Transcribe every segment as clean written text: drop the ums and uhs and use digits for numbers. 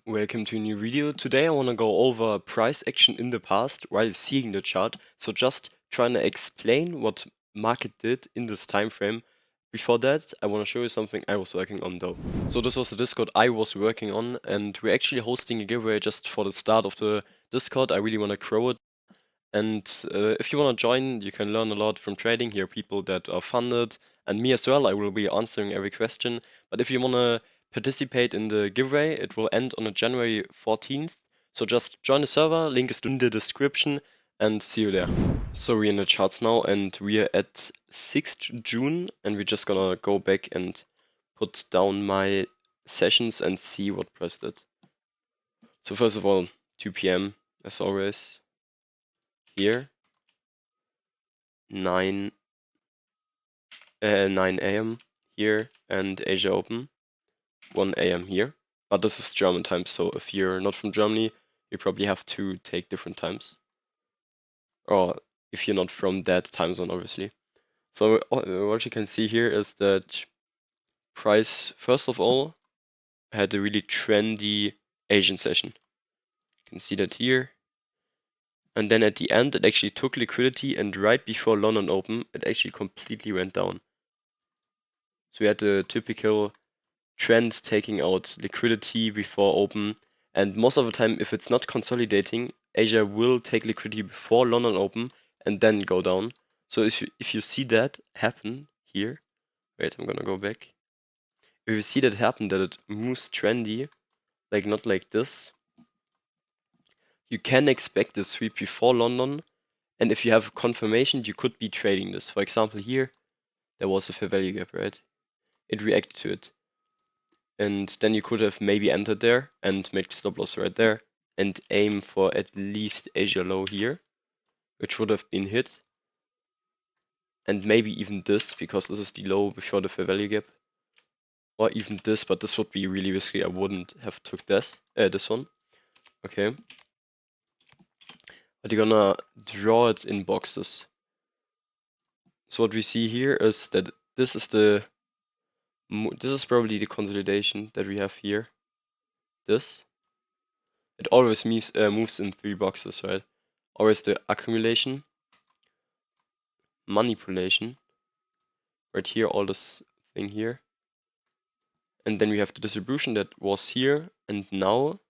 Welcome to a new video. Today I want to go over price action in the past while seeing the chart. So just trying to explain what market did in this time frame. Before that, I want to show you something I was working on though. So this was the Discord I was working on, and we're actually hosting a giveaway just for the start of the Discord. I really want to grow it. And if you want to join, you can learn a lot from trading. Here are people that are funded, and me as well. I will be answering every question. But if you want to participate in the giveaway, it will end on January 14th. So just join the server, link is in the description, and see you there. So we're in the charts now, and we are at 6th June, and we're just gonna go back and put down my sessions and see what price did. So first of all, 2 p.m. as always. Here, 9 a.m. here, and Asia Open, 1 a.m. here. But this is German time, so if you're not from Germany, you probably have to take different times. Or if you're not from that time zone, obviously. So what you can see here is that price, first of all, had a really trendy Asian session. You can see that here. And then at the end, it actually took liquidity, and right before London Open, it actually completely went down. So we had the typical trend taking out liquidity before open, and most of the time, if it's not consolidating, Asia will take liquidity before London Open and then go down. So if you see that happen here, wait, I'm gonna go back. If you see that happen, that it moves trendy, like not like this, you can expect the sweep before London, and if you have confirmation, you could be trading this. For example, here there was a fair value gap, right? It reacted to it. And then you could have maybe entered there and made stop loss right there and aim for at least Asia low here, which would have been hit. And maybe even this, because this is the low before the fair value gap. Or even this, but this would be really risky. I wouldn't have took this one. Okay. But you're gonna draw it in boxes. So what we see here is that this is probably the consolidation that we have here. This. It always moves in 3 boxes, right? Always the accumulation, manipulation, right here, all this thing here. And then we have the distribution that was here, and now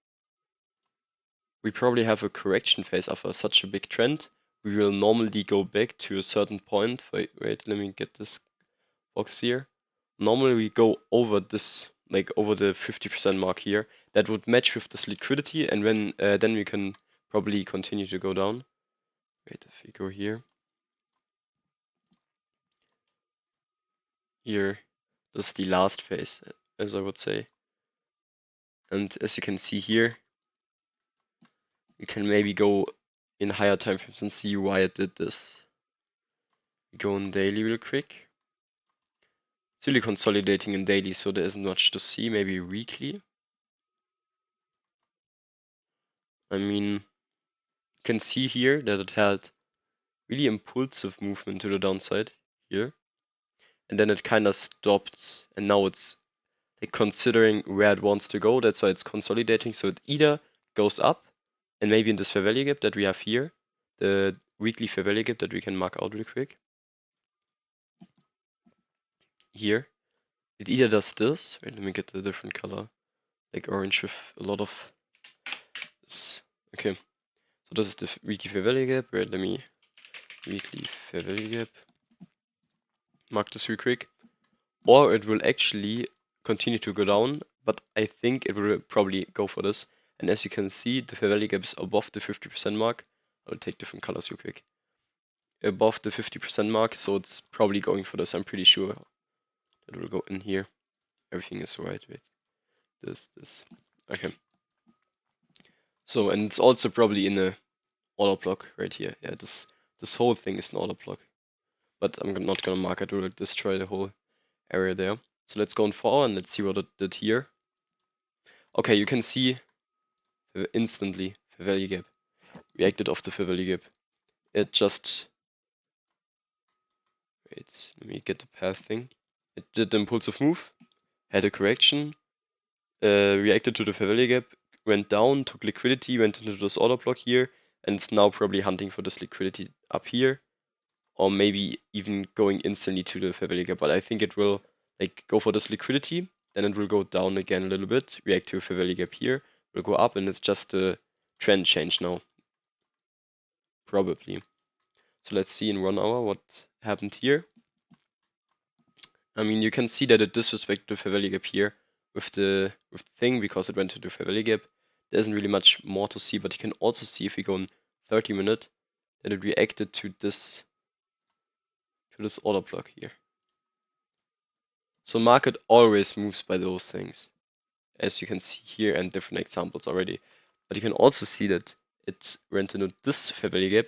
we probably have a correction phase after such a big trend. We will normally go back to a certain point. Wait, let me get this box here. Normally we go over this, like over the 50% mark here. That would match with this liquidity, and then we can probably continue to go down. Wait, if we go here. Here, this is the last phase, as I would say. And as you can see here, you can maybe go in higher time frames and see why it did this. Go on daily real quick. It's really consolidating in daily, so there isn't much to see. Maybe weekly. I mean, you can see here that it had really impulsive movement to the downside here. And then it kind of stopped, and now it's like considering where it wants to go. That's why it's consolidating. So it either goes up, and maybe in this fair value gap that we have here, the weekly fair value gap that we can mark out real quick. Here, it either does this. Wait, let me get the different color, like orange with a lot of this. Okay, so this is the weekly fair value gap. Right, let me weekly fair value gap. Mark this real quick. Or it will actually continue to go down, but I think it will probably go for this. And as you can see, the fair value gap is above the 50% mark. I'll take different colors real quick. Above the 50% mark, so it's probably going for this. I'm pretty sure that will go in here. Everything is right. Wait, this. Okay. So, and it's also probably in a order block right here. Yeah, this whole thing is an order block. But I'm not gonna mark it, it will destroy the whole area there. So let's go on 4 and let's see what it did here. Okay, you can see instantly fair value gap reacted off the fair value gap. It just wait, let me get the path thing. It did the impulsive move, had a correction, reacted to the fair value gap, went down, took liquidity, went into this order block here, and it's now probably hunting for this liquidity up here, or maybe even going instantly to the fair value gap. But I think it will like go for this liquidity, then it will go down again a little bit, react to a fair value gap here, will go up, and it's just a trend change now, probably. So let's see in 1 hour what happened here. I mean, you can see that it disrespected the fair value gap here with the thing because it went to the fair value gap. There isn't really much more to see, but you can also see if we go in 30 minutes that it reacted to this order block here. So market always moves by those things, as you can see here and different examples already. But you can also see that it went into this fair value gap,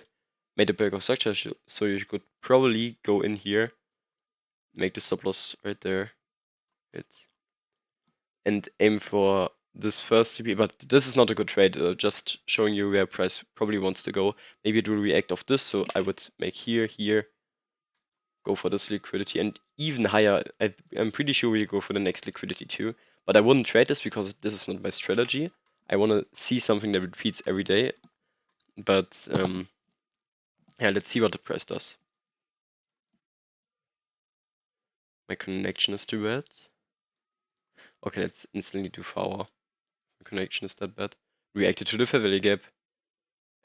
made a breakout structure, so you could probably go in here, make the stop loss right there, and aim for this first TP. But this is not a good trade, just showing you where price probably wants to go. Maybe it will react off this, so I would make here, go for this liquidity, and even higher. I'm pretty sure we'll go for the next liquidity too, but I wouldn't trade this because this is not my strategy. I want to see something that repeats every day, but yeah, let's see what the price does. My connection is too bad. Okay, let's instantly do power. My connection is that bad. Reacted to the fair value gap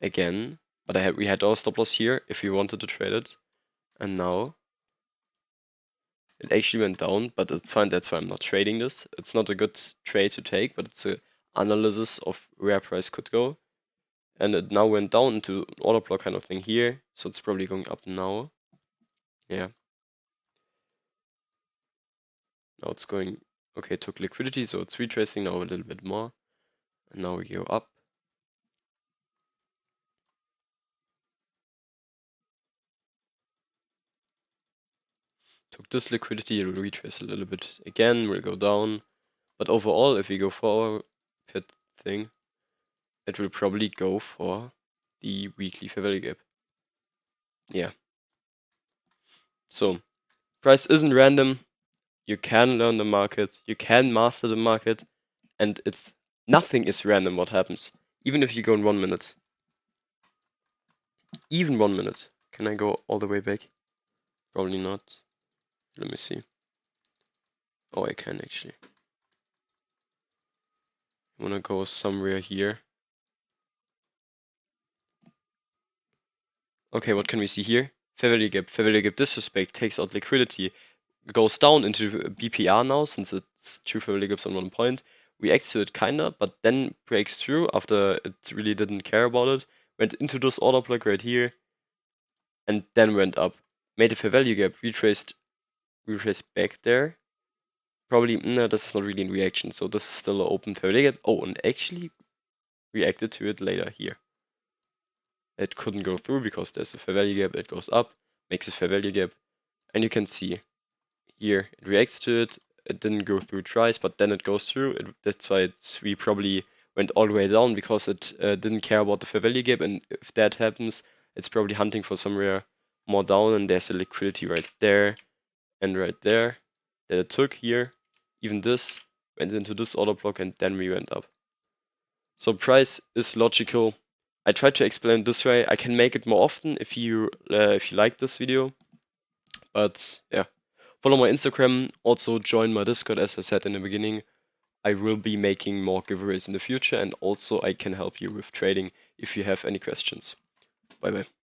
again, but we had our stop loss here if we wanted to trade it, and now it actually went down, but it's fine. That's why I'm not trading this. It's not a good trade to take, but it's an analysis of where price could go. And it now went down into an order block kind of thing here, so it's probably going up now. Yeah. Now it's going, okay, it took liquidity, so it's retracing now a little bit more. And now we go up. Took this liquidity, it will retrace a little bit again, will go down. But overall, if we go for our pit thing, it will probably go for the weekly fair value gap. Yeah. So, price isn't random. You can learn the market, you can master the market, and nothing is random what happens. Even if you go in 1 minute. Even 1 minute. Can I go all the way back? Probably not. Let me see. Oh, I can actually. I wanna go somewhere here. Okay, what can we see here? Fair value gap disrespect, takes out liquidity, goes down into BPR now since it's 2 fair value gaps on 1 point. Reacts to it kinda, but then breaks through after it really didn't care about it. Went into this order block right here, and then went up. Made a fair value gap, retraced back there. Probably, no, this is not really in reaction, so this is still an open fair value gap. Oh, and actually reacted to it later here. It couldn't go through because there's a fair value gap, it goes up, makes a fair value gap, and you can see here it reacts to it. It didn't go through twice, but then it goes through. That's why we probably went all the way down because it didn't care about the fair value gap, and if that happens, it's probably hunting for somewhere more down, and there's a liquidity right there and right there that it took here. Even this went into this order block, and then we went up. So price is logical. I tried to explain it this way. I can make it more often if you like this video. But yeah, follow my Instagram. Also join my Discord, as I said in the beginning. I will be making more giveaways in the future, and also I can help you with trading if you have any questions. Bye bye.